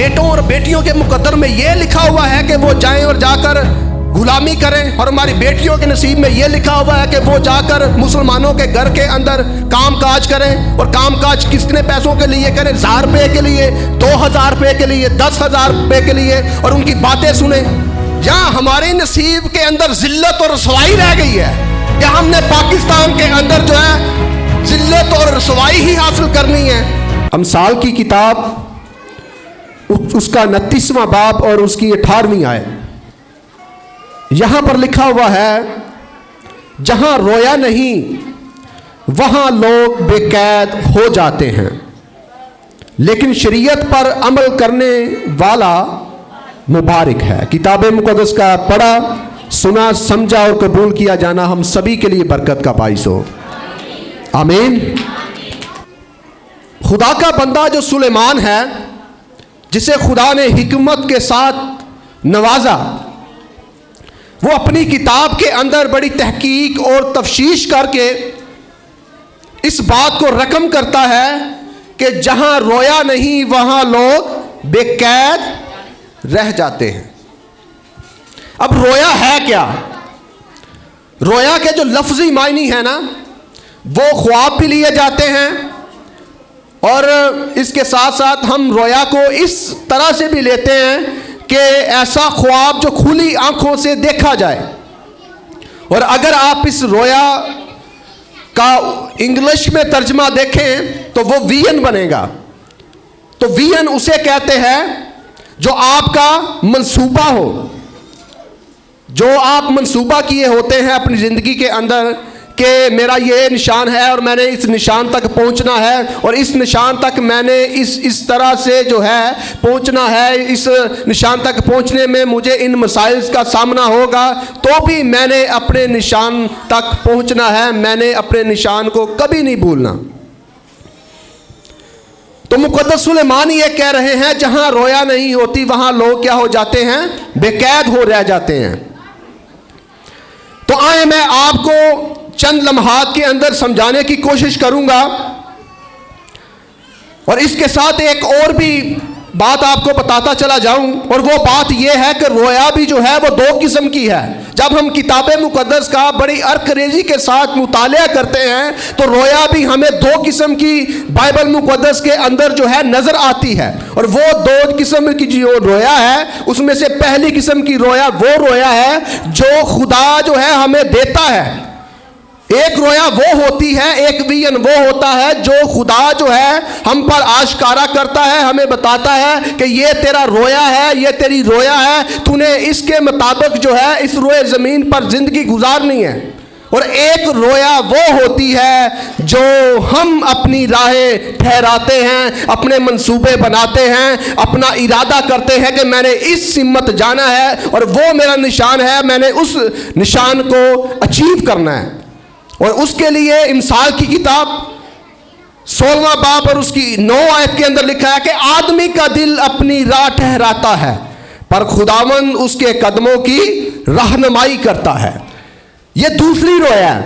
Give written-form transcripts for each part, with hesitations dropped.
बेटों और बेटियों के मुकद्दर में ये लिखा हुआ है कि वो जाएं और जाकर गुलामी करें, और हमारी बेटियों के नसीब में ये लिखा हुआ है कि वो जाकर मुसलमानों के घर के अंदर काम काज करें। और काम काज कितने पैसों के लिए करें? 1000 रुपये के लिए, 2000 रुपये के लिए, 10,000 रुपये के लिए, और उनकी बातें सुने। जहाँ हमारे नसीब के अंदर जिल्लत और रसवाई रह गई है, क्या हमने पाकिस्तान के अंदर जो है जिल्लत और रसवाई ही हासिल करनी है? अमसाल की किताब उसका 29वां बाब और उसकी 18वीं आयत, यहां पर लिखा हुआ है, जहां रोया नहीं वहां लोग बेकैद हो जाते हैं, लेकिन शरीयत पर अमल करने वाला मुबारक है। किताब मुक़द्दस का पढ़ा, सुना, समझा और कबूल किया जाना हम सभी के लिए बरकत का बाइस हो। आमीन। खुदा का बंदा जो सुलेमान है, जिसे खुदा ने हिकमत के साथ नवाजा, वो अपनी किताब के अंदर बड़ी तहकीक और तफ्शीश करके इस बात को रकम करता है कि जहां रोया नहीं वहां लोग बेकैद रह जाते हैं। अब रोया है क्या? रोया के जो लफ्जी मायनी है ना, वो ख्वाब भी लिए जाते हैं, और इसके साथ साथ हम रोया को इस तरह से भी लेते हैं कि ऐसा ख्वाब जो खुली आंखों से देखा जाए। और अगर आप इस रोया का इंग्लिश में तर्जमा देखें तो वो विजन बनेगा। तो विजन उसे कहते हैं जो आपका मंसूबा हो, जो आप मंसूबा किए होते हैं अपनी ज़िंदगी के अंदर कि मेरा ये निशान है और मैंने इस निशान तक पहुंचना है, और इस निशान तक मैंने इस तरह से जो है पहुंचना है, इस निशान तक पहुंचने में मुझे इन मसाइल का सामना होगा, तो भी मैंने अपने निशान तक पहुंचना है, मैंने अपने निशान को कभी नहीं भूलना। तो मुक़द्दस सुलेमान ये कह रहे हैं, जहां रोया नहीं होती वहां लोग क्या हो जाते हैं? बेकैद हो रह जाते हैं। तो आए मैं आपको चंद लम्हात के अंदर समझाने की कोशिश करूंगा, और इसके साथ एक और भी बात आपको बताता चला जाऊं, और वो बात यह है कि रोया भी जो है वो 2 किस्म की है। जब हम किताब मुक़द्दस का बड़ी अर्करेजी के साथ मुतालिया करते हैं तो रोया भी हमें 2 किस्म की बाइबल मुक़द्दस के अंदर जो है नज़र आती है। और वो 2 किस्म की जो रोया है, उसमें से पहली किस्म की रोया वो रोया है जो खुदा जो है हमें देता है। एक रोया वो होती है, एक विजन वो होता है जो खुदा जो है हम पर आश्कारा करता है, हमें बताता है कि ये तेरा रोया है, ये तेरी रोया है, तूने इसके मुताबिक जो है इस रोए ज़मीन पर ज़िंदगी गुजारनी है। और एक रोया वो होती है जो हम अपनी राहें ठहराते हैं, अपने मंसूबे बनाते हैं, अपना इरादा करते हैं कि मैंने इस सिमत जाना है और वो मेरा निशान है, मैंने उस निशान को अचीव करना है। और उसके लिए अमसाल की किताब 16वां बाब और उसकी 9 आयत के अंदर लिखा है कि आदमी का दिल अपनी राह ठहराता है, पर खुदावंद उसके कदमों की रहनुमाई करता है। ये दूसरी रोया है।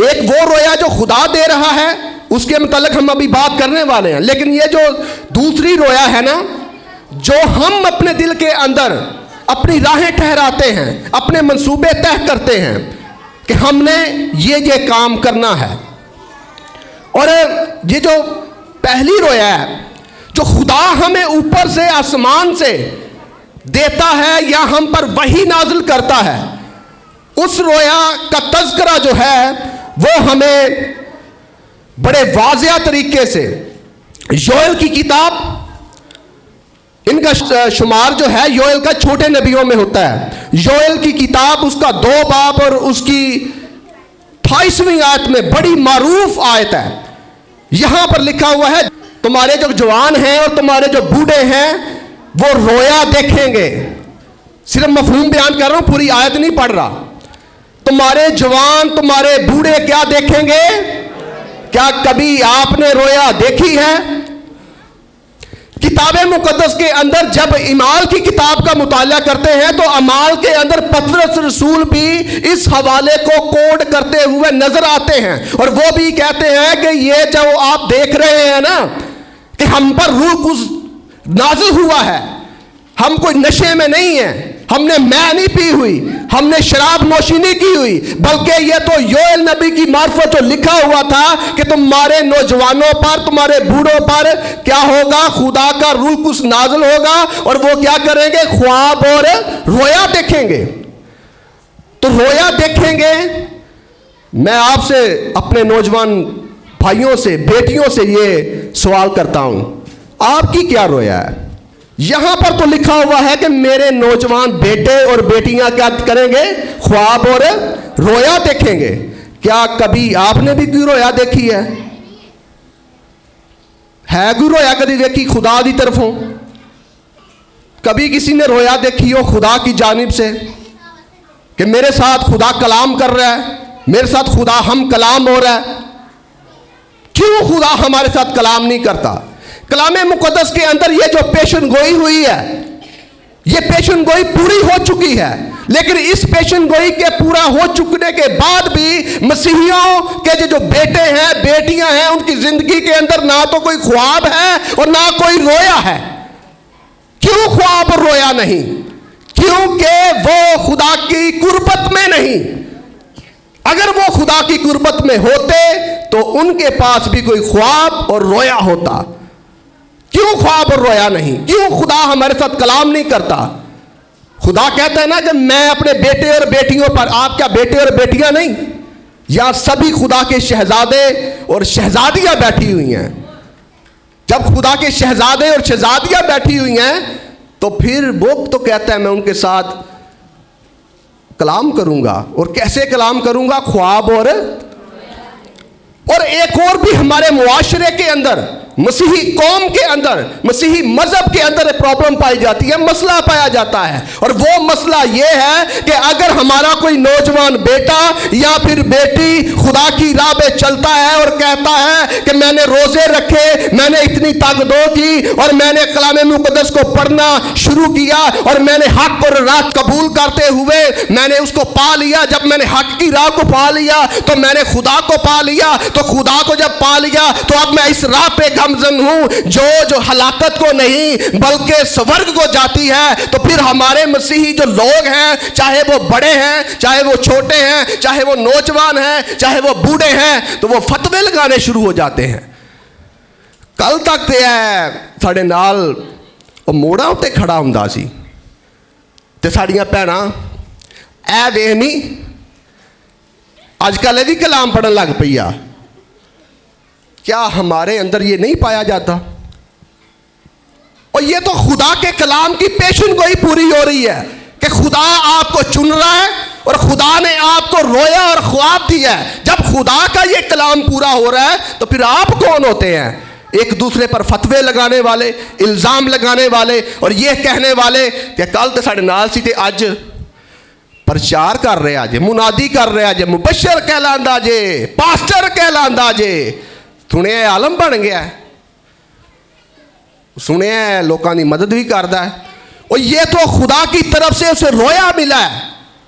एक वो रोया जो खुदा दे रहा है, उसके मुतालिक हम अभी बात करने वाले हैं, लेकिन ये जो दूसरी रोया है ना, जो हम अपने दिल के अंदर अपनी राहें ठहराते हैं, अपने मंसूबे तय करते हैं कि हमने ये काम करना है। और ये जो पहली रोया है, जो खुदा हमें ऊपर से आसमान से देता है या हम पर वही नाजिल करता है, उस रोया का तज़किरा जो है वो हमें बड़े वाज़िया तरीके से योएल की किताब, इनका शुमार जो है योएल का छोटे नबियों में होता है। योएल की किताब उसका 2 बाब और उसकी 28वीं आयत में बड़ी मारूफ आयत है। यहां पर लिखा हुआ है, तुम्हारे जो जवान हैं और तुम्हारे जो बूढ़े हैं वो रोया देखेंगे। सिर्फ मफहूम बयान कर रहा हूं, पूरी आयत नहीं पढ़ रहा। तुम्हारे जवान तुम्हारे बूढ़े क्या देखेंगे? क्या कभी आपने रोया देखी है? किताब मुक़द्दस के अंदर जब इमाल की किताब का मुताला करते हैं तो अमाल के अंदर पतरस रसूल भी इस हवाले को कोड करते हुए नजर आते हैं, और वो भी कहते हैं कि ये जो आप देख रहे हैं ना कि हम पर रूह कुछ नाजिल हुआ है। हम कोई नशे में नहीं है, हमने मैं नहीं पी हुई, हमने शराब नोशी नहीं की हुई, बल्कि ये तो योएल नबी की मार्फत जो लिखा हुआ था कि तुम्हारे नौजवानों पर, तुम्हारे बूढ़ों पर क्या होगा, खुदा का रूह कुछ नाजिल होगा और वो क्या करेंगे, ख्वाब और रोया देखेंगे। तो रोया देखेंगे। मैं आपसे, अपने नौजवान भाइयों से, बेटियों से ये सवाल करता हूं, आपकी क्या रोया है? यहां पर तो लिखा हुआ है कि मेरे नौजवान बेटे और बेटियां क्या करेंगे, ख्वाब और रोया देखेंगे। क्या कभी आपने भी कोई रोया देखी है कोई रोया कभी देखी खुदा की तरफों? कभी किसी ने रोया देखी हो खुदा की जानिब से कि मेरे साथ खुदा कलाम कर रहा है, मेरे साथ खुदा हम कलाम हो रहा है? क्यों खुदा हमारे साथ कलाम नहीं करता? कलाम मुकद्दस के अंदर ये जो पेशन गोई हुई है, ये पेशन गोई पूरी हो चुकी है, लेकिन इस पेशन गोई के पूरा हो चुकने के बाद भी मसीहियों के जो बेटे हैं, बेटियां हैं, उनकी जिंदगी के अंदर ना तो कोई ख्वाब है और ना कोई रोया है। क्यों ख्वाब और रोया नहीं? क्योंकि वो खुदा की कुर्बत में नहीं। अगर वो खुदा की कुर्बत में होते तो उनके पास भी कोई ख्वाब और रोया होता। क्यों ख्वाब और रोया नहीं? क्यों खुदा हमारे साथ कलाम नहीं करता? खुदा कहता है ना कि मैं अपने बेटे और बेटियों पर, आप क्या बेटे और बेटियां नहीं? या सभी खुदा के शहजादे और शहजादियां बैठी हुई हैं। जब खुदा के शहजादे और शहजादियां बैठी हुई हैं तो फिर वो तो कहता है मैं उनके साथ कलाम करूंगा। और कैसे कलाम करूंगा? ख्वाब और एक और भी हमारे मुआशरे के अंदर, मसीही कौम के अंदर, मसीही मजहब के अंदर प्रॉब्लम पाई जाती है, मसला पाया जाता है। और वो मसला ये है कि अगर हमारा कोई नौजवान बेटा या फिर बेटी खुदा की राह पे चलता है और कहता है कि मैंने रोजे रखे, मैंने इतनी ताकतों की और मैंने कलाम मुकद्दस को पढ़ना शुरू किया और मैंने हक और राह कबूल करते हुए मैंने उसको पा लिया, जब मैंने हक की राह को पा लिया तो मैंने खुदा को पा लिया, तो खुदा को जब पा लिया तो अब मैं इस राह पे गमजन हूं जो हलाकत को नहीं बल्कि स्वर्ग को जाती है। तो फिर हमारे मसीही जो लोग हैं, चाहे वो बड़े हैं, चाहे वो छोटे हैं, चाहे वो नौजवान हैं, चाहे वो बूढ़े हैं, तो वो फतवे लगाने शुरू हो जाते हैं। कल तक ते साडे नाल मोड़ा उत्ते खड़ा हुंदा सी ते साड़ियां भैणां ऐ वेख नहीं अजकल ये भी कलाम पढ़न लग पई आ। क्या हमारे अंदर ये नहीं पाया जाता? और ये तो खुदा के कलाम की पेशन गोई पूरी हो रही है कि खुदा आपको चुन रहा है और खुदा ने आपको रोया और ख्वाब दिया है। जब खुदा का ये कलाम पूरा हो रहा है तो फिर आप कौन होते हैं? एक दूसरे पर फतवे लगाने वाले, इल्ज़ाम लगाने वाले और ये कहने वाले कि कल तो साढ़े नाल सी ते अज प्रचार कर रहे अज, मुनादी कर रहे अज, मुबशर कहलांदा जे, पास्टर कहलांदा जे। सुने आलम बन गया, सुने लोगों की मदद भी करता है। और ये तो खुदा की तरफ से उसे रोया मिला है,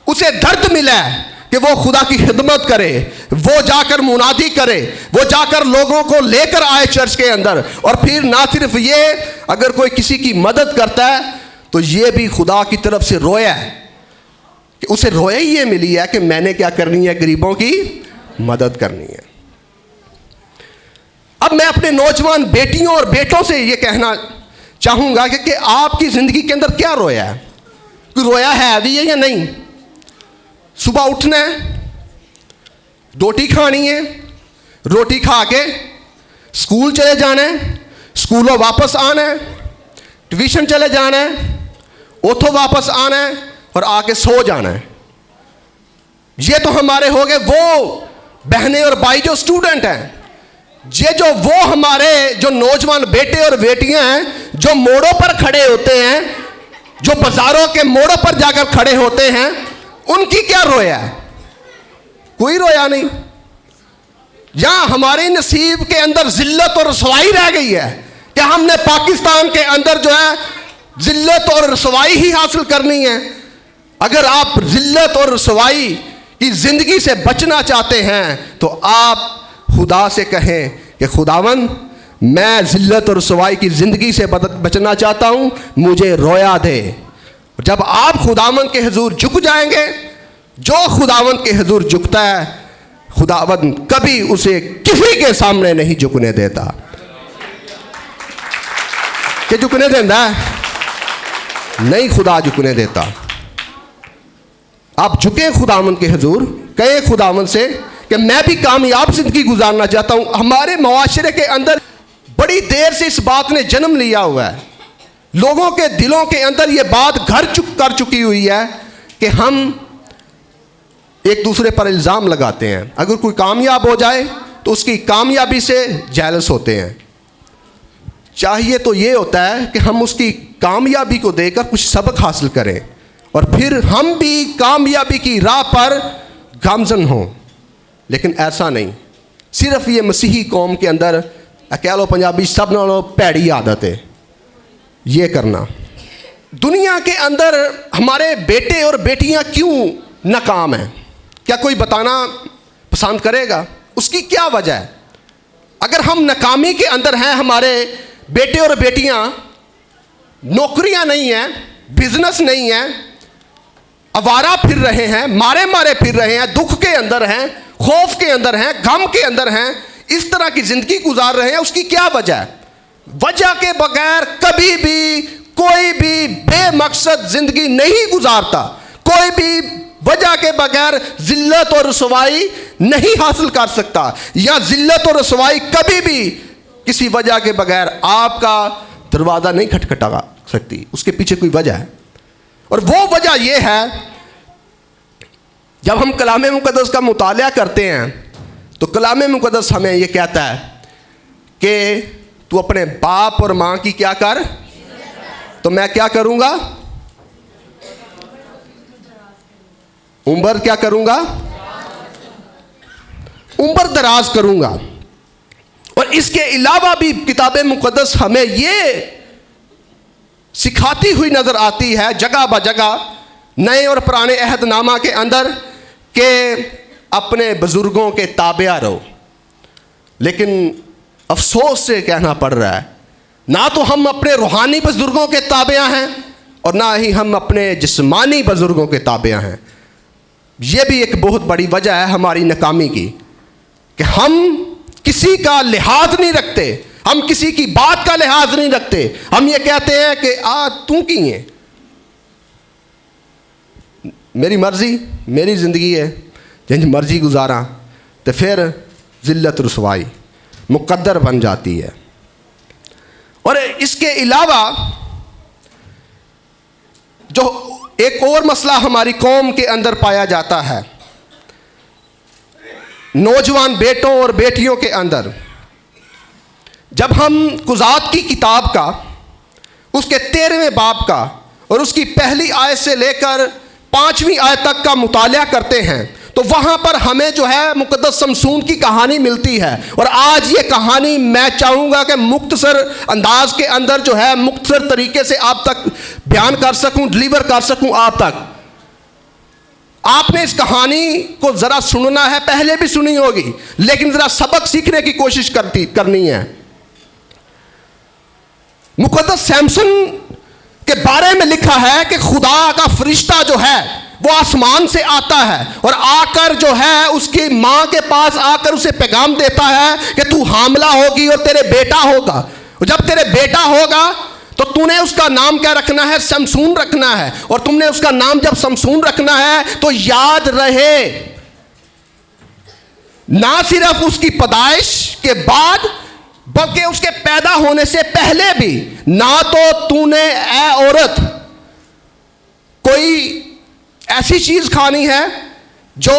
उसे दर्द मिला है कि वो खुदा की खिदमत करे, वो जाकर मुनादी करे, वो जाकर लोगों को लेकर आए चर्च के अंदर। और फिर ना सिर्फ ये, अगर कोई किसी की मदद करता है तो ये भी खुदा की तरफ से रोया है कि उसे रोया ही ये मिली है कि मैंने क्या करनी है, गरीबों की मदद करनी है। अब मैं अपने नौजवान बेटियों और बेटों से ये कहना चाहूँगा कि आपकी ज़िंदगी के अंदर क्या रोया है? कोई रोया है भी है या नहीं? सुबह उठना है, रोटी खानी है, रोटी खा के स्कूल चले जाना है, स्कूलों वापस आना है, ट्यूशन चले जाना है, उथों वापस आना है और आके सो जाना है। ये तो हमारे हो गए वो बहनें और भाई जो स्टूडेंट हैं। ये जो वो हमारे जो नौजवान बेटे और बेटियां हैं जो मोड़ों पर खड़े होते हैं, जो बाजारों के मोड़ों पर जाकर खड़े होते हैं, उनकी क्या रोया है? कोई रोया नहीं। यहां हमारे नसीब के अंदर जिल्लत और रसवाई रह गई है कि हमने पाकिस्तान के अंदर जो है जिल्लत और रसवाई ही हासिल करनी है। अगर आप जिल्लत और रसवाई की जिंदगी से बचना चाहते हैं तो आप खुदा से कहें कि खुदावन मैं जिल्लत और रुसवाई की ज़िंदगी से बचना चाहता हूँ, मुझे रोया दे। जब आप खुदावंद के हुजूर झुक जाएंगे, जो खुदावंद के हुजूर झुकता है, खुदावंद कभी उसे किसी के सामने नहीं झुकने देता। कि झुकने देता है? नहीं, खुदा झुकने देता। आप झुके खुदावंद के हुजूर, कहे खुदावंद से कि मैं भी कामयाब जिंदगी गुजारना चाहता हूं। हमारे मुआशरे के अंदर बड़ी देर से इस बात ने जन्म लिया हुआ है, लोगों के दिलों के अंदर यह बात घर कर चुकी हुई है कि हम एक दूसरे पर इल्ज़ाम लगाते हैं। अगर कोई कामयाब हो जाए तो उसकी कामयाबी से जेलस होते हैं। चाहिए तो ये होता है कि हम उसकी कामयाबी को देखकर कुछ सबक हासिल करें और फिर हम भी कामयाबी की राह पर गामजन हों, लेकिन ऐसा नहीं। सिर्फ ये मसीही कौम के अंदर कह लो पंजाबी सब नालों भैड़ी आदत है ये करना। दुनिया के अंदर हमारे बेटे और बेटियां क्यों नाकाम हैं? क्या कोई बताना पसंद करेगा? उसकी क्या वजह है? अगर हम नाकामी के अंदर हैं, हमारे बेटे और बेटियां, नौकरियां नहीं हैं, बिजनेस नहीं है, आवारा फिर रहे हैं, मारे मारे फिर रहे हैं, दुख के अंदर हैं, खौफ के अंदर हैं, गम के अंदर हैं, इस तरह की जिंदगी गुजार रहे हैं, उसकी क्या वजह है? वजह के बगैर कभी भी कोई भी बेमकसद जिंदगी नहीं गुजारता। कोई भी वजह के बगैर जिल्लत और रुसवाई नहीं हासिल कर सकता, या जिल्लत और रुसवाई कभी भी किसी वजह के बगैर आपका दरवाज़ा नहीं खटखटा सकती। उसके पीछे कोई वजह है, और वो वजह यह है, जब हम कलाम मुक़द्दस का मुताला करते हैं तो कलाम मुक़द्दस हमें यह कहता है कि तू अपने बाप और माँ की क्या कर, तो मैं क्या करूँगा? उम्र क्या करूँगा? उम्र दराज करूँगा। और इसके अलावा भी किताब मुक़द्दस हमें ये सिखाती हुई नज़र आती है जगह ब जगह, नए और पुराने अहदनामा के अंदर, कि अपने बुज़ुर्गों के ताबिया रहो। लेकिन अफसोस से कहना पड़ रहा है, ना तो हम अपने रूहानी बुज़ुर्गों के ताबिया हैं और ना ही हम अपने जिस्मानी बुज़ुर्गों के ताबिया हैं। ये भी एक बहुत बड़ी वजह है हमारी नाकामी की, कि हम किसी का लिहाज नहीं रखते, हम किसी की बात का लिहाज नहीं रखते। हम ये कहते हैं कि तू की है, मेरी मर्जी, मेरी ज़िंदगी है, जिन मर्जी गुजारा, तो फिर जिल्लत रुसवाई मुक़द्दर बन जाती है। और इसके अलावा जो एक और मसला हमारी कौम के अंदर पाया जाता है, नौजवान बेटों और बेटियों के अंदर, जब हम कुज़ात की किताब का उसके 13वें बाब का और उसकी पहली आयत से लेकर 5वीं आयत तक का मुताला करते हैं, तो वहाँ पर हमें जो है मुक़द्दस शमसून की कहानी मिलती है। और आज ये कहानी मैं चाहूँगा कि मुख्तसर अंदाज के अंदर जो है, मुख्तसर तरीके से आप तक बयान कर सकूँ, डिलीवर कर सकूँ आप तक। आपने इस कहानी को ज़रा सुनना है, पहले भी सुनी होगी, लेकिन ज़रा सबक सीखने की कोशिश करनी है। मुक़द्दस सैमसन के बारे में लिखा है कि खुदा का फरिश्ता जो है वो आसमान से आता है और आकर जो है उसकी माँ के पास आकर उसे पैगाम देता है कि तू हामला होगी और तेरे बेटा होगा। और जब तेरे बेटा होगा तो तूने उसका नाम क्या रखना है? शमसून रखना है। और तुमने उसका नाम जब शमसून रखना है तो याद रहे, ना सिर्फ उसकी पैदाइश के बाद बल्कि उसके पैदा होने से पहले भी, ना तो तूने ऐ औरत कोई ऐसी चीज खानी है जो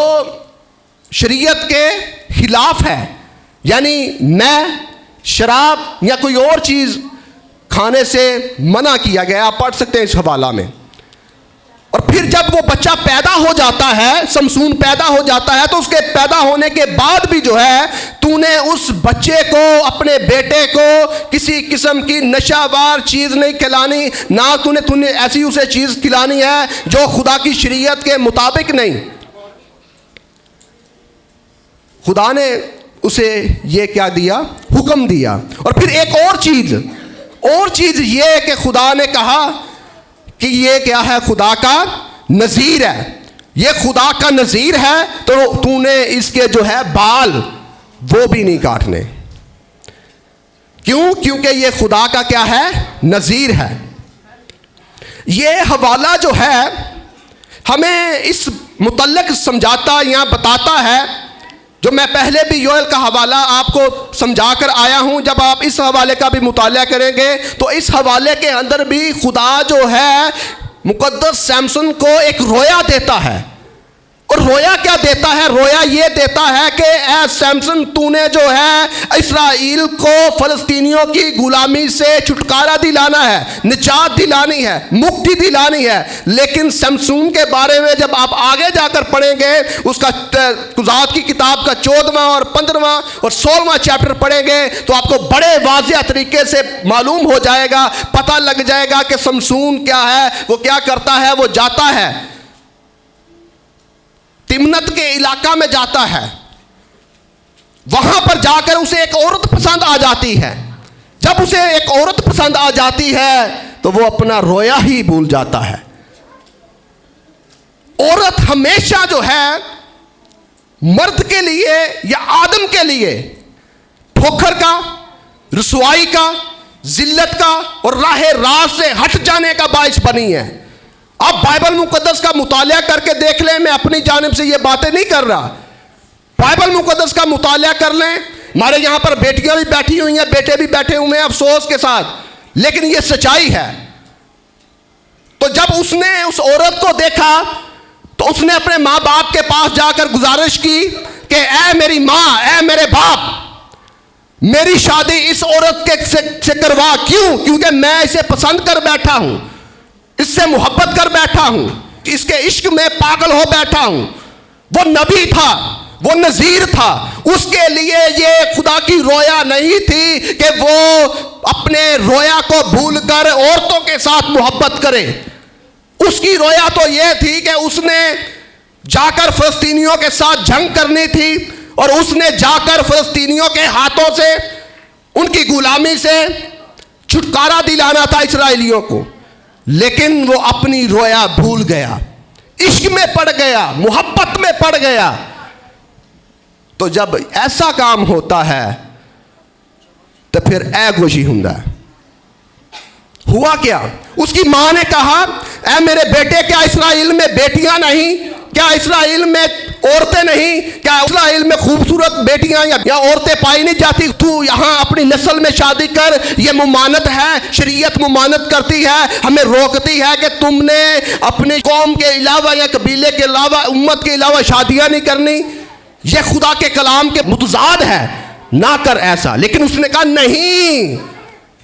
शरीयत के खिलाफ है, यानी मैं शराब या कोई और चीज खाने से मना किया गया। आप पढ़ सकते हैं इस हवाला में। और फिर जब वो बच्चा पैदा हो जाता है, शमसून पैदा हो जाता है, तो उसके पैदा होने के बाद भी जो है तूने उस बच्चे को, अपने बेटे को किसी किस्म की नशावार चीज़ नहीं खिलानी, ना तूने ऐसी उसे चीज़ खिलानी है जो खुदा की शरीयत के मुताबिक नहीं। खुदा ने उसे ये क्या दिया? हुक्म दिया। और फिर एक और चीज ये कि खुदा ने कहा कि ये क्या है, खुदा का नज़ीर है, ये खुदा का नज़ीर है, तो तूने इसके जो है बाल वो भी नहीं काटने। क्यों? क्योंकि ये खुदा का क्या है, नज़ीर है। ये हवाला जो है हमें इस मुतल्लक समझाता या बताता है, जो मैं पहले भी योएल का हवाला आपको समझा कर आया हूं। जब आप इस हवाले का भी मुताला करेंगे तो इस हवाले के अंदर भी खुदा जो है मुकद्दस सैमसन को एक रोया देता है। और रोया क्या देता है? रोया ये देता है कि ए सैमसन, तूने जो है इस्राएल को फ़लस्तीनियों की गुलामी से छुटकारा दिलाना है, निजात दिलानी है, मुक्ति दिलानी है। लेकिन सैमसन के बारे में जब आप आगे जाकर पढ़ेंगे, उसका कुज़ात की किताब का 14वां और 15वां और 16वां चैप्टर पढ़ेंगे, तो आपको बड़े वाज़ेह तरीके से मालूम हो जाएगा, पता लग जाएगा कि सैमसन क्या है, वो क्या करता है। वो जाता है, तिम्नत के इलाका में जाता है, वहां पर जाकर उसे एक औरत पसंद आ जाती है। जब उसे एक औरत पसंद आ जाती है तो वो अपना रोया ही भूल जाता है। औरत हमेशा जो है मर्द के लिए या आदम के लिए ठोकर का, रुसवाई का, जिल्लत का और राह रास्त से हट जाने का बाइस बनी है। आप बाइबल मुकद्दस का मुताला करके देख लें, मैं अपनी जानिब से ये बातें नहीं कर रहा। बाइबल मुकद्दस का मुताला कर लें। हमारे यहाँ पर बेटियां भी बैठी हुई हैं, बेटे भी बैठे हुए हैं अफसोस के साथ, लेकिन ये सच्चाई है। तो जब उसने उस औरत को देखा तो उसने अपने माँ बाप के पास जाकर गुजारिश की कि ऐ मेरी माँ, ऐ मेरे बाप, मेरी शादी इस औरत के से करवा। क्यों? क्योंकि मैं इसे पसंद कर बैठा हूं, इससे मोहब्बत कर बैठा हूं, इसके इश्क में पागल हो बैठा हूं। वो नबी था, वो नज़ीर था, उसके लिए ये खुदा की रोया नहीं थी कि वो अपने रोया को भूलकर औरतों के साथ मोहब्बत करे। उसकी रोया तो ये थी कि उसने जाकर फ़लस्तीनियों के साथ जंग करनी थी और उसने जाकर फ़लस्तीनियों के हाथों से, उनकी गुलामी से छुटकारा दिलाना था इस्राएलियों को। लेकिन वो अपनी रोया भूल गया, इश्क में पड़ गया, मोहब्बत में पड़ गया। तो जब ऐसा काम होता है तो फिर ऐगोशी हुंदा है। हुआ क्या? उसकी मां ने कहा, ऐ मेरे बेटे, क्या इस्राएल में बेटियां नहीं? क्या इस्राएल में औरतें नहीं? क्या इस्राएल में खूबसूरत बेटियां या औरतें पाई नहीं जाती? तू यहाँ अपनी नस्ल में शादी कर, ये मुमानत है, शरीयत मुमानत करती है, हमें रोकती है कि तुमने अपने कौम के अलावा या कबीले के अलावा, उम्मत के अलावा शादियां नहीं करनी। ये खुदा के कलाम के मुतजाद है, ना कर ऐसा। लेकिन उसने कहा नहीं,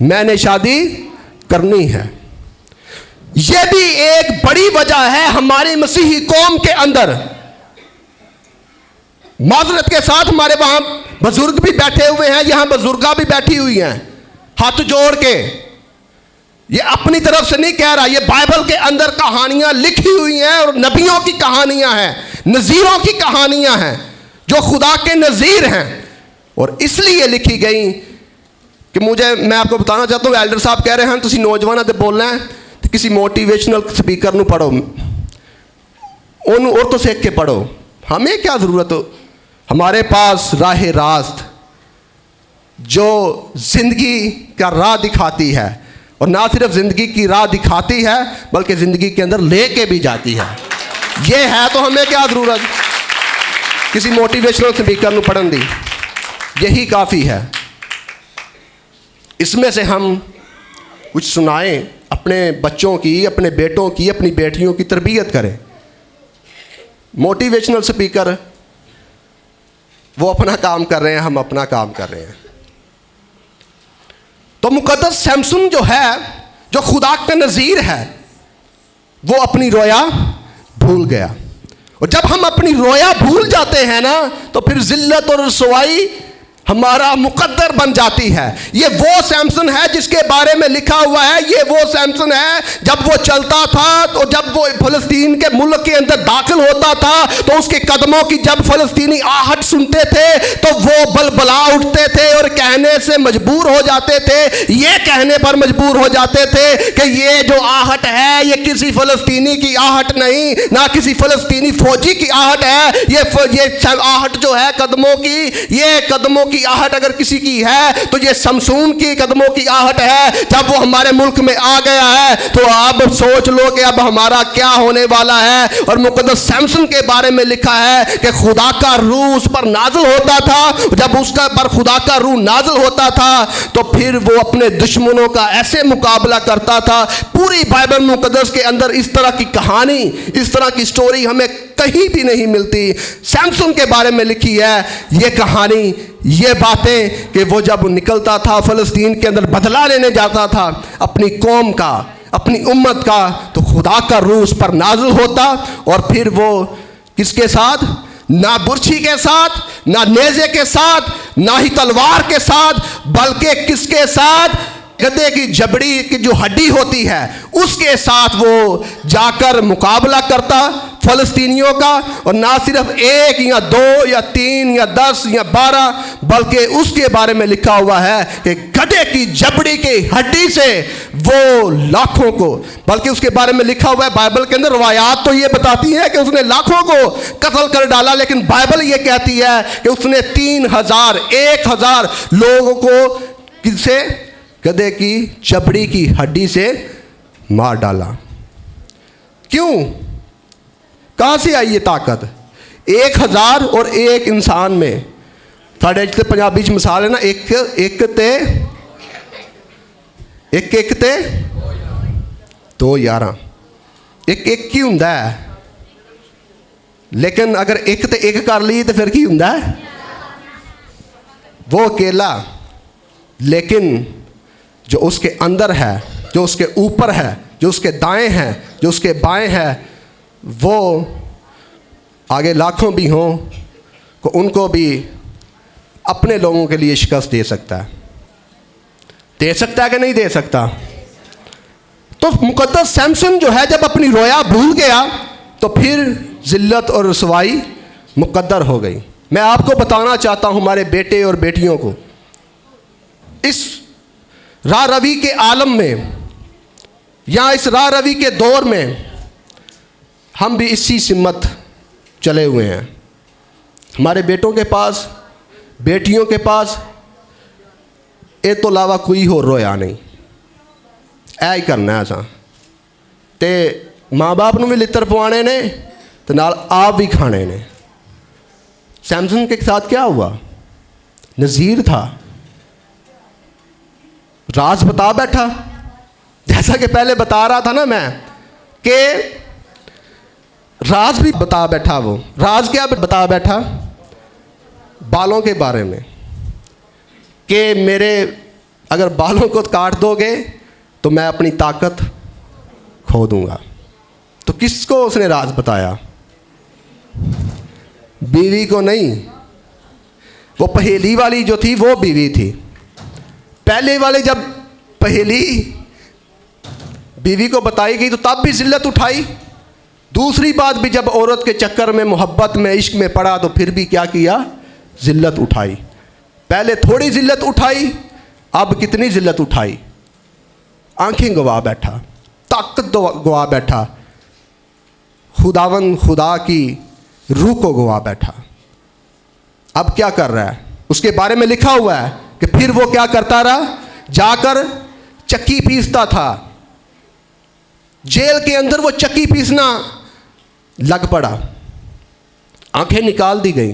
मैंने शादी करनी है। यह भी एक बड़ी वजह है हमारी मसीही कौम के अंदर। माजरत के साथ हमारे वहां बुजुर्ग भी बैठे हुए हैं, यहां बुजुर्गा भी बैठी हुई हैं हाथ जोड़ के। ये अपनी तरफ से नहीं कह रहा, ये बाइबल के अंदर कहानियां लिखी हुई हैं और नबियों की कहानियां हैं, नजीरों की कहानियां हैं जो खुदा के नजीर हैं। और इसलिए लिखी गई कि मैं आपको बताना चाहता हूँ, एल्डर साहब कह रहे हैं तुसी नौजवानों से बोलना है तो किसी मोटिवेशनल स्पीकर ਨੂੰ पढ़ो, उन और तो सीख के पढ़ो। हमें क्या ज़रूरत हो? हमारे पास राह रास्त जो ज़िंदगी का राह दिखाती है, और ना सिर्फ ज़िंदगी की राह दिखाती है बल्कि ज़िंदगी के अंदर ले के भी जाती है। ये है तो हमें क्या ज़रूरत किसी मोटिवेशनल स्पीकर ਨੂੰ पढ़न दी? यही काफ़ी है। इसमें से हम कुछ सुनाएं, अपने बच्चों की, अपने बेटों की, अपनी बेटियों की तरबियत करें। मोटिवेशनल स्पीकर वो अपना काम कर रहे हैं, हम अपना काम कर रहे हैं। तो मुकद्दस सैमसन जो है, जो खुदा का नज़ीर है, वो अपनी रोया भूल गया। और जब हम अपनी रोया भूल जाते हैं ना, तो फिर जिल्लत और रसवाई हमारा मुकद्दर बन जाती है। ये वो सैमसन है जिसके बारे में लिखा हुआ है, ये वो सैमसन है जब वो चलता था, तो जब वो फ़लस्तीन के मुल्क के अंदर दाखिल होता था तो उसके कदमों की जब फ़लस्तीनी आहट सुनते थे तो वो बलबला उठते थे और कहने से मजबूर हो जाते थे, ये कहने पर मजबूर हो जाते थे कि ये जो आहट है ये किसी फ़लस्तीनी की आहट नहीं, ना किसी फ़लस्तीनी फौजी की आहट है, ये आहट जो है कदमों की, ये कदमों की आहट अगर किसी की है तो ये शमसून की कदमों की आहट है। जब वो हमारे मुल्क में आ गया है तो अब सोच लो कि अब हमारा क्या होने वाला है। और मुकद्दस सैमसन के बारे में लिखा है कि खुदा का रूह उस पर नाजिल होता था, जब उसका पर खुदा का रूह नाजिल होता था तो फिर वो अपने दुश्मनों का ऐसे मुकाबला करता था। पूरी बाइबल मुकद्दस के अंदर इस तरह की कहानी, इस तरह की स्टोरी हमें कहीं भी नहीं मिलती। सैमसन के बारे में लिखी है ये कहानी, ये बातें कि वो जब निकलता था फ़लस्तीन के अंदर बदला लेने जाता था अपनी कौम का, अपनी उम्मत का, तो खुदा का रूह उस पर नाजिल होता और फिर वो किसके साथ, ना बुर्छी के साथ, ना नेज़े के साथ, ना ही तलवार के साथ, बल्कि किसके साथ, गधे की जबड़ी की जो हड्डी होती है उसके साथ वो जाकर मुकाबला करता फ़लस्तीनियों का। और ना सिर्फ एक या दो या तीन या 10 या 12, बल्कि उसके बारे में लिखा हुआ है कि गधे की जबड़ी की हड्डी से वो लाखों को, बल्कि उसके बारे में लिखा हुआ है बाइबल के अंदर, रवायात तो ये बताती हैं कि उसने लाखों को कत्ल कर डाला, लेकिन बाइबल ये कहती है कि उसने 3000 1000 लोगों को किससे, गधे की जबड़ी की हड्डी से मार डाला। क्यों, कहाँ से आई ये ताकत? 1000 और एक इंसान में, साढ़े पंजाबी च मिसाल है ना, एक ते 2 11, एक ही हुंदा है, लेकिन अगर एक ते एक कर ली तो फिर की हुंदा है, वो अकेला। लेकिन जो उसके अंदर है, जो उसके ऊपर है, जो उसके दाएं हैं, जो उसके बाएं हैं, वो आगे लाखों भी हों को उनको भी अपने लोगों के लिए शिकस्त दे सकता है। दे सकता है कि नहीं दे सकता? तो मुकद्दस सैमसन जो है जब अपनी रोया भूल गया तो फिर जिल्लत और रसवाई मुकद्दर हो गई। मैं आपको बताना चाहता हूँ हमारे बेटे और बेटियों को, इस राह रवी के आलम में या इस राह रवी के दौर में हम भी इसी सिमत चले हुए हैं। हमारे बेटों के पास, बेटियों के पास ए तो अलावा कोई हो रोया नहीं, ऐ ही करना है। असा ते माँ बाप नूं भी लित्तर पवाने ने ते नाल आप भी खाने ने। सैमसन के साथ क्या हुआ? नज़ीर था, राज बता बैठा, जैसा कि पहले बता रहा था ना मैं कि राज भी बता बैठा। वो राज क्या बता बैठा? बालों के बारे में, कि मेरे अगर बालों को काट दोगे तो मैं अपनी ताकत खो दूंगा। तो किसको उसने राज बताया? बीवी को नहीं, वो पहेली वाली जो थी वो बीवी थी। पहले वाले जब पहेली बीवी को बताई गई तो तब भी जिल्लत उठाई। दूसरी बात भी जब औरत के चक्कर में, मोहब्बत में, इश्क में पड़ा तो फिर भी क्या किया? जिल्लत उठाई। पहले थोड़ी जिल्लत उठाई, अब कितनी जिल्लत उठाई? आंखें गवा बैठा, ताकत गवा बैठा, खुदावन खुदा की रूह को गवा बैठा। अब क्या कर रहा है? उसके बारे में लिखा हुआ है कि फिर वो क्या करता रहा? जाकर चक्की पीसता था। जेल के अंदर वो चक्की पीसना लग पड़ा, आंखें निकाल दी गई।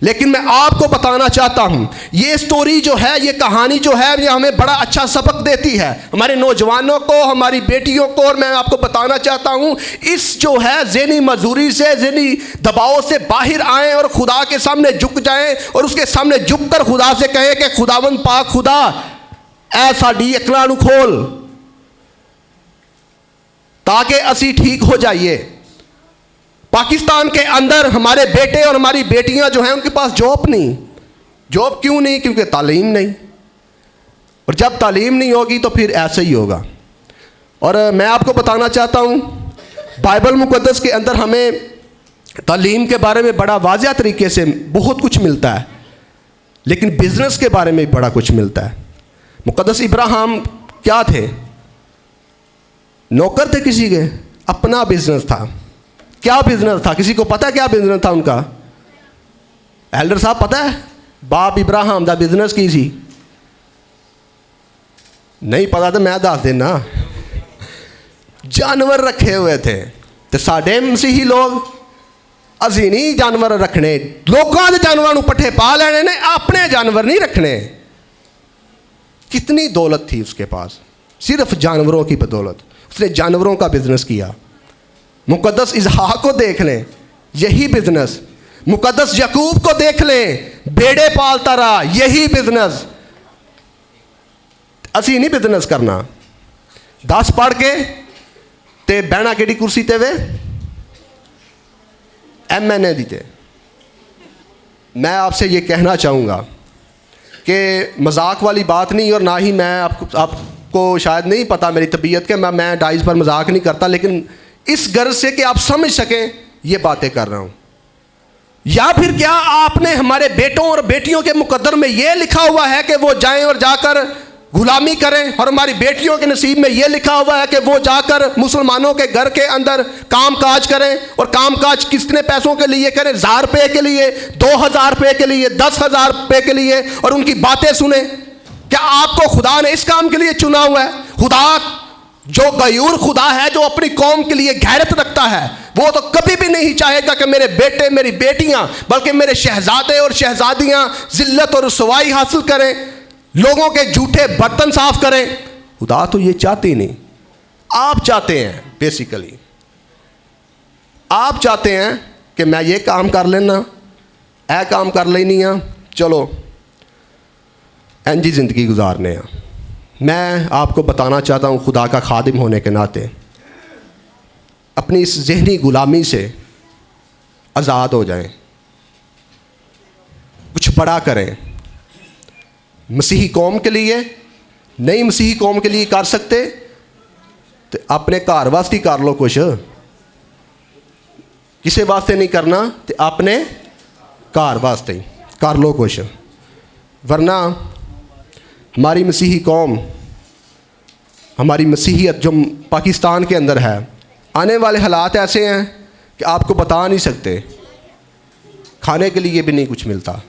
लेकिन मैं आपको बताना चाहता हूं, ये स्टोरी जो है, ये कहानी जो है, ये हमें बड़ा अच्छा सबक देती है, हमारे नौजवानों को, हमारी बेटियों को। और मैं आपको बताना चाहता हूं, इस जो है ज़हनी मजदूरी से, ज़हनी दबाव से बाहर आएँ और खुदा के सामने झुक जाएं और उसके सामने झुक कर खुदा से कहें कि खुदावन पाक खुदा, ऐ साडी अकलां नूं खोल, ताकि असी ठीक हो जाइए। पाकिस्तान के अंदर हमारे बेटे और हमारी बेटियां जो हैं उनके पास जॉब नहीं, जॉब क्यों नहीं? क्योंकि तालीम नहीं, और जब तालीम नहीं होगी तो फिर ऐसे ही होगा। और मैं आपको बताना चाहता हूँ, बाइबल मुक़द्दस के अंदर हमें तालीम के बारे में बड़ा वाज़िह तरीके से बहुत कुछ मिलता है, लेकिन बिज़नेस के बारे में बड़ा कुछ मिलता है। मुक़द्दस इब्राहिम क्या थे? नौकर थे किसी के, अपना बिजनेस था। क्या बिजनेस था? किसी को पता है क्या बिजनेस था उनका? एल्डर साहब पता है? बाप इब्राहिम दा बिजनेस की सी? नहीं पता तो मैं दस देना। जानवर रखे हुए थे। तो साडे मसीही लोग असी नहीं जानवर रखने, लोगों के जानवरों पट्ठे पा लेने ने, अपने जानवर नहीं रखने। कितनी दौलत थी उसके पास, सिर्फ जानवरों की बदौलत उसने जानवरों का बिजनेस किया। मुकद्दस इसहाक को देख लें, यही बिजनेस। मुकद्दस याकूब को देख लें, बेड़े पालता रहा, यही बिजनेस। असी नहीं बिजनेस करना। 10 पढ़ के ते बहना केड़ी कुर्सी ते वे? MNA दी ते। मैं आपसे ये कहना चाहूँगा कि मजाक वाली बात नहीं, और ना ही मैं आपको शायद नहीं पता मेरी तबीयत के, मैं डाइज पर मजाक नहीं करता, लेकिन इस गर्ज से कि आप समझ सकें ये बातें कर रहा हूँ। या फिर क्या आपने हमारे बेटों और बेटियों के मुकद्दर में ये लिखा हुआ है कि वो जाएं और जाकर गुलामी करें, और हमारी बेटियों के नसीब में ये लिखा हुआ है कि वो जाकर मुसलमानों के घर के अंदर काम काज करें, और काम काज कितने पैसों के लिए करें? 1000 रुपये के लिए, 2000 रुपये के लिए, 10,000 रुपये के लिए, और उनकी बातें सुने। क्या आपको खुदा ने इस काम के लिए चुना हुआ है? खुदा जो गयूर खुदा है, जो अपनी कौम के लिए गैरत रखता है, वो तो कभी भी नहीं चाहेगा कि मेरे बेटे मेरी बेटियां, बल्कि मेरे शहजादे और शहजादियां जिल्लत और रुसवाई हासिल करें, लोगों के झूठे बर्तन साफ करें। खुदा तो ये चाहते ही नहीं। आप चाहते हैं, बेसिकली आप चाहते हैं कि मैं ये काम कर लेना, ऐ काम कर लेनी है, चलो इंजी ज़िंदगी गुजारने हैं। मैं आपको बताना चाहता हूँ, खुदा का खादिम होने के नाते अपनी इस ज़हनी गुलामी से आज़ाद हो जाएं, कुछ बड़ा करें। मसीही कौम के लिए, नई मसीही कौम के लिए कर सकते तो अपने घर वास्ते कर लो, कुछ किसी वास्ते नहीं करना, तो अपने घर वास्ते कर लो कुछ। वरना हमारी मसीही कौम, हमारी मसीहियत जो पाकिस्तान के अंदर है, आने वाले हालात ऐसे हैं कि आपको बता नहीं सकते। खाने के लिए भी नहीं कुछ मिलता,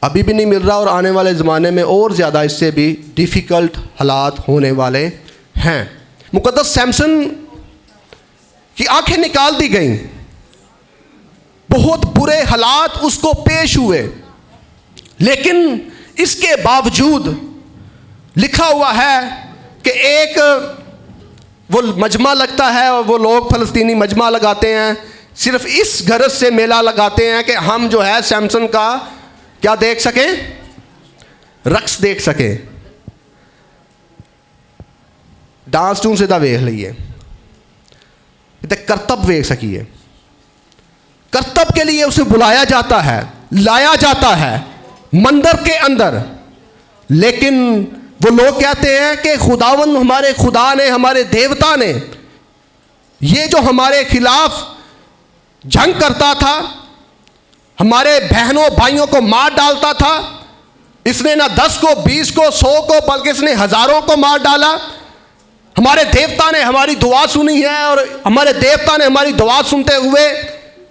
अभी भी नहीं मिल रहा, और आने वाले ज़माने में और ज़्यादा इससे भी डिफ़िकल्ट हालात होने वाले हैं। मुक़द्दस सैमसन की आंखें निकाल दी गईं, बहुत बुरे हालात उसको पेश हुए, लेकिन इसके बावजूद लिखा हुआ है कि एक वो मजमा लगता है, और वो लोग फ़लस्तीनी मजमा लगाते हैं, सिर्फ इस गरज से मेला लगाते हैं कि हम जो है सैमसन का क्या देख सकें? रक्स देख सकें, डांस टून से वेख लीए, करतब वेख सकिए। करतब के लिए उसे बुलाया जाता है, लाया जाता है मंदिर के अंदर, लेकिन वो लोग कहते हैं कि खुदावंद, हमारे खुदा ने, हमारे देवता ने, ये जो हमारे खिलाफ जंग करता था, हमारे बहनों भाइयों को मार डालता था, इसने ना 10 को, 20 को, 100 को, बल्कि इसने हज़ारों को मार डाला। हमारे देवता ने हमारी दुआ सुनी है, और हमारे देवता ने हमारी दुआ सुनते हुए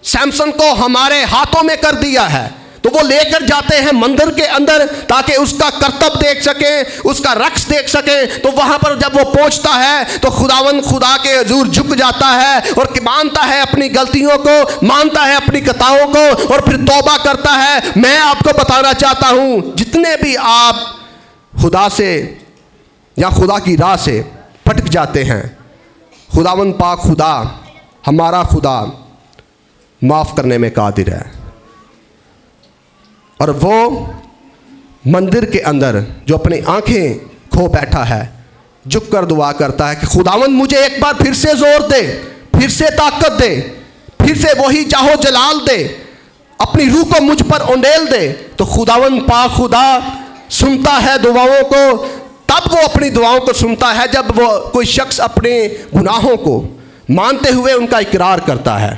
सैमसन को हमारे हाथों में कर दिया है। तो वो लेकर जाते हैं मंदिर के अंदर ताकि उसका करतब देख सकें, उसका रक्स देख सकें। तो वहाँ पर जब वो पहुँचता है तो खुदावंद खुदा के हजूर झुक जाता है, और मानता है अपनी गलतियों को, मानता है अपनी खताओं को, और फिर तौबा करता है। मैं आपको बताना चाहता हूँ, जितने भी आप खुदा से या खुदा की राह से भटक जाते हैं, खुदावंद पाक खुदा, हमारा खुदा माफ़ करने में कादिर है। और वो मंदिर के अंदर जो अपनी आंखें खो बैठा है, झुक कर दुआ करता है कि खुदावंद मुझे एक बार फिर से जोर दे, फिर से ताकत दे, फिर से वही जाहो जलाल दे, अपनी रूह को मुझ पर उंडेल दे, तो खुदावंद पाक खुदा सुनता है दुआओं को। तब वो अपनी दुआओं को सुनता है जब वो कोई शख्स अपने गुनाहों को मानते हुए उनका इकरार करता है।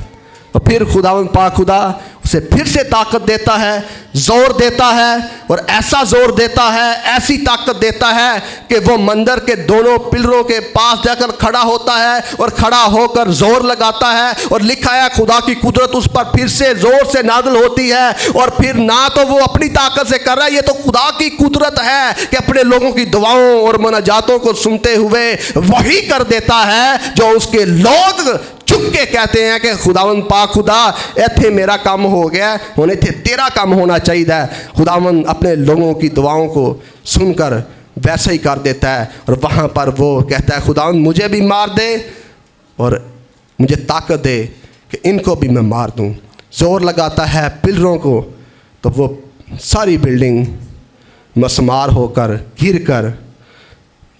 तो फिर खुदावंद पाक खुदा उसे फिर से ताकत देता है, जोर देता है, और ऐसा जोर देता है, ऐसी ताकत देता है कि वो मंदिर के दोनों पिलरों के पास जाकर खड़ा होता है और खड़ा होकर जोर लगाता है। और लिखा है खुदा की कुदरत उस पर फिर से जोर से नाज़िल होती है। और फिर ना तो वो अपनी ताकत से कर रहा है, ये तो खुदा की कुदरत है कि अपने लोगों की दुआओं और मुनाजातों को सुनते हुए वही कर देता है जो उसके लोग चुप के कहते हैं कि खुदावंद पाक खुदा इत्थे मेरा काम हो गया, होने थे तेरा काम होना चाहिए। खुदावंद अपने लोगों की दुआओं को सुनकर वैसे ही कर देता है। और वहाँ पर वो कहता है खुदावंद मुझे भी मार दे और मुझे ताकत दे कि इनको भी मैं मार दूँ। जोर लगाता है पिलरों को, तो वो सारी बिल्डिंग मसमार होकर गिर कर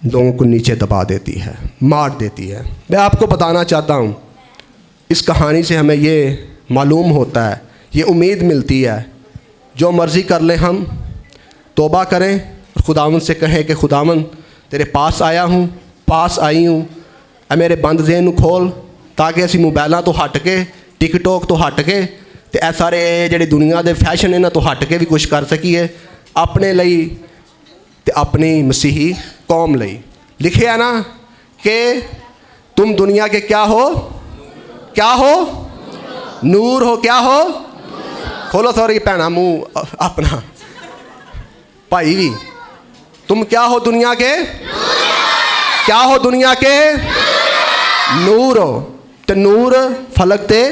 लोगों को नीचे दबा देती है, मार देती है। मैं आपको बताना चाहता हूँ, इस कहानी से हमें ये मालूम होता है, ये उम्मीद मिलती है, जो मर्ज़ी कर लें हम तौबा करें और खुदावंद से कहें कि खुदावंद तेरे पास आया हूँ, पास आई हूँ, मेरे बंद ज़हन खोल, ताकि असी मोबाइलों तो हट के, टिकटॉक तो हट के ते ए सारे जिहड़े दुनिया के फैशन इन्हां तो हट के भी कुछ कर सकीए अपने लिए ते अपनी मसीही कौम लई। लिखे है ना कि तुम दुनिया के क्या हो, क्या हो, नूर हो, क्या हो, खोलो सॉरी भैना मुँह अपना भाई भी, तुम क्या हो दुनिया के, क्या हो दुनिया के, नूर हो। तो नूर फलक ते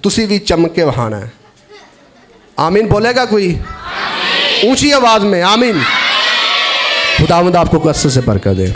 तुसी भी चमके वहाना है। आमीन बोलेगा कोई ऊंची आवाज में? आमीन। खुदावंद आपको कसरत से बरकत दे।